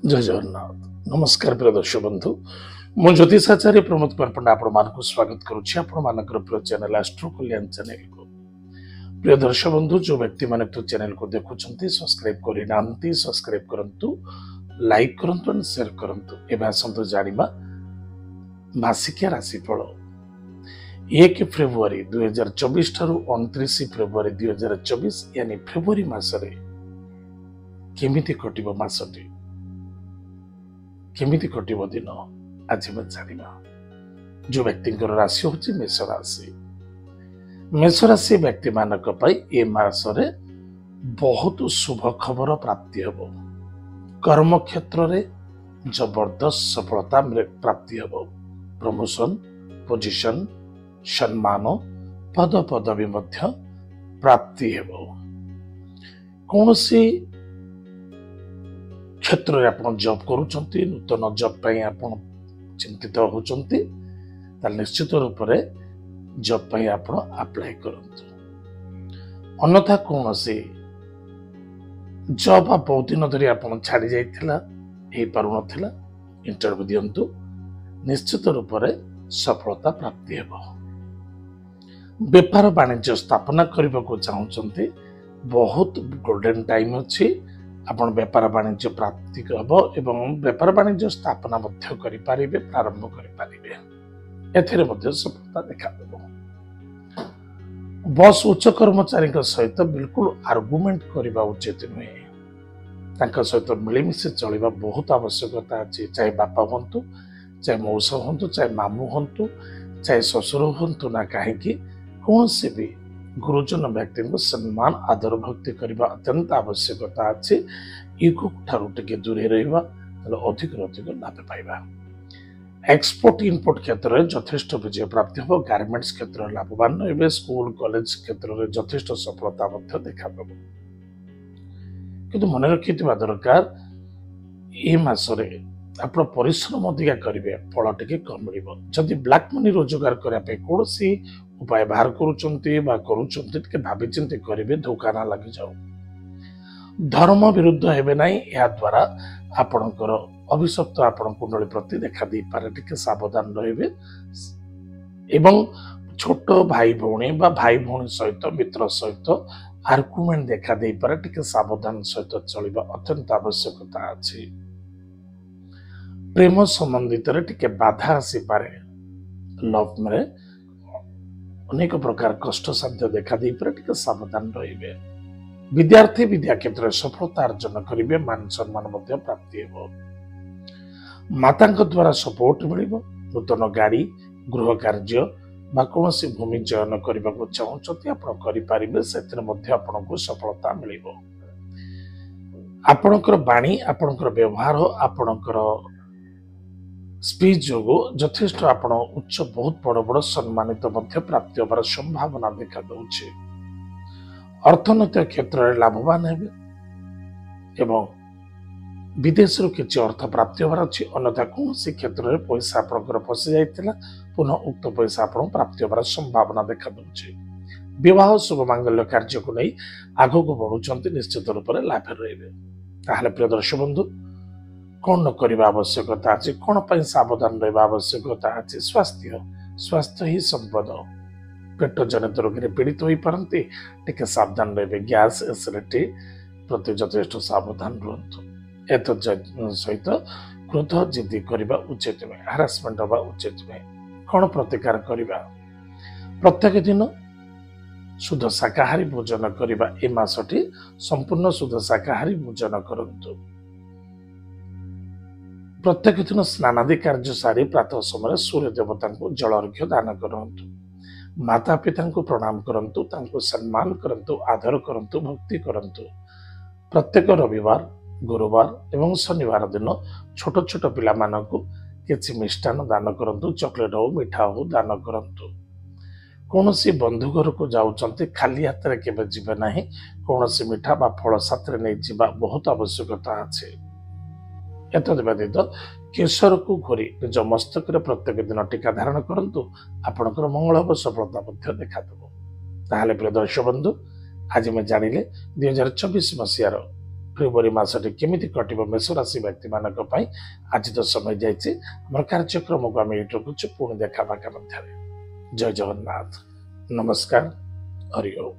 जय जगन्नाथ नमस्कार प्रिय दर्शक बंधु मु ज्योतिषाचार्य प्रमोद कुमार पंडा आपण स्वागत करुच्ची आपण प्रिय चैनल एस्ट्रो कल्याण चैनल को। प्रिय दर्शक बंधु जो व्यक्ति माने तो चैनल को देखुछंती सब्सक्राइब करि नांती सब्सक्राइब करंतु लाइक करंतु एंड शेयर करंतु। एबा संतो जानिबा मासिकिया राशिफल 1 फेब्रुआरी 2024 ठारू 29 फेब्रुआरी 2024 यानी फेब्रुआरी मासरे केमिति कटिबो मासटी केमिति कटिबो दिन आज मैं जानिबा। जो व्यक्ति राशि होची मेष राशि व्यक्ति मानक पई ए मासरे बहुत शुभ खबर प्राप्ति हेबो। कर्म क्षेत्र रे जबरदस्त सफलता प्राप्ति हेबो। प्रमोशन पोजीशन सम्मान पद पदवी मध्य प्राप्ति हेबो। कौनसी क्षेत्र रे आपण जॉब करूचंती नूतन जॉब पई आपण चिंतित होचंती निश्चित रूप से जॉब पई आपण अप्लाई करंतु। अन्यथा कौनसी जॉब बहुत दिन धरी आपण छाड़ी जाइथिला हे पारु नथिला इंटरव्यू दियंतु निश्चित रूप से सफलता प्राप्ति हेबो। व्यापार वाणिज्य स्थापना करने को चाहते बहुत गोल्डन टाइम अच्छी आपण व्यापार वाणिज्य प्राप्ति हम एवं व्यापार वाणिज्य स्थापना प्रारंभ कर सफलता देखा बस उच्च कर्मचारी सहित बिल्कुल आर्गुमेंट करने उचित नुहे। सहित मिलमिशे चलवा बहुत आवश्यकता अच्छी। चाहे बापा हूँ चाहे मौसा हूँ चाहे मामू हूँ चाहे ससुर हूँ ना कहीं कौन से भी गुरुजन व्यक्ति को सम्मान आदर भक्ति करने अत्यंत आवश्यकता अच्छी। इगो ठारू टिके दूरे रहिबा अधिक लाभ पाइबा। एक्सपोर्ट इनपोर्ट क्षेत्र में यथेष्ट विजय प्राप्ति हो। गारमेंट्स क्षेत्र में लाभवान रहिबे। स्कूल कॉलेज क्षेत्र में यथेष्ट सफलता देखा पाबो। किंतु मन रखिथिबा दरकार ए मासरे आप परिश्रम अधिका करेंगे फल टे कम मिल। जदि ब्लैक मनी रोजगार करने कौन उपाय बाहर करुँचे भावी चिंती करेंगे धोखा ना लगी जाओ। धर्म विरुद्ध हेबे नहीं या द्वारा आपणकर अभिशप्त आपण कुंडली प्रति देखा दे पारे टिके सावधान रहिबे। एवं छोट भाई भौणी बा भाई भौणी सहित मित्र सहित आर्गुमेंट देखा दे पारे टिके सावधान सहित चलिबा अत्यंत आवश्यकता अछि। प्रेम संबंधित टिके बाधा आसी पारे। लव में अनेक प्रकार कष्ट साध्य देखा दे पारे टिके सावधान रहिबे। विद्यार्थी विद्या क्षेत्र में सफलता अर्जन करेंगे। मान सम्मान मध्य प्राप्ति हेबो। माता द्वारा सपोर्ट मिलिबो। नूतन गाड़ी गृह कार्य बा कौनसी भूमि चयन करने को चाहते आप करेंगे आपको सफलता मिलिबो। आपणकर बाणी आपणकर व्यवहार आपणकर स्पीच जो यथेष्ट आपण उच्च बहुत बड़ बड़ सम्मानित प्राप्ति होबार संभावना देखा दउछि। अर्थनैतिक क्षेत्र में लाभवान हेबे एवं विदेश किसी अर्थ प्राप्ति होबार अछि। अन्यथा कौन क्षेत्र में पैसा आपणकर फसी जाइतिला पुनः उक्त पैसा आपण प्राप्ति होबार संभावना देखा दउछि। विवाह शुभ मांगल्य कार्य को नहीं आगो को बढ़ुचंती निश्चित रूप से लाभ रहिबे। ताहले प्रिय दर्शक बंधु कौन न करबा आवश्यकता अछि कौन पई सावधान रहबा आवश्यकता अछि। स्वास्थ्य स्वास्थ्य ही संपद। पेट जनित रोग पीड़ित हो पारती टिके सावधान रहे। गैस एसिडिटी प्रति यथेष्ट सावधान रुहतु। एत सहित क्रोध जिद्दी करबा उचित नुहे। हारासमेंट होगा उचित नुहे। कौन प्रतिकार करबा प्रत्येक दिन शुद्ध शाकाहारी भोजन करबा। ए मासटी संपूर्ण शुद्ध शाकाहारी भोजन करंतु। प्रत्येक दिन स्नानादि कार्य सारी प्रातः समय सूर्य देवता को जल अर्घ्य दान करंतु। माता पिता को प्रणाम करंतु तांको सम्मान करंतु आदर करंतु भक्ति करंतु। प्रत्येक रविवार गुरुवार एवं शनिवार दिन छोट छोट पिला मानकु किछि मिष्टान दान करंतु। चॉकलेट हो मिठा हो दान करंतु। कौनसी बंधु घर को जाउचंती खाली हाथ रे केबे जिबे नाही। कौनसी मिठा बा फल साथरे नै जिबा बहुत आवश्यकता अछि। एतद व्यतीत केशर को घोरी निज मस्तक प्रत्येक दिन टीका धारण करंतु आपणकर मंगल हम सफलता देखा देव। ताहले प्रिय दर्शक बंधु आज मैं जानिले 2024 मसीहार फेब्रुआरी मासटी केमिति कटिब मेष राशि व्यक्ति मानक पई आज तो समय जाइए आम कार्यक्रम को आम ये रखुଛୁ पुणी देखा बाका मध्य जय जगन्नाथ नमस्कार हरि ओम।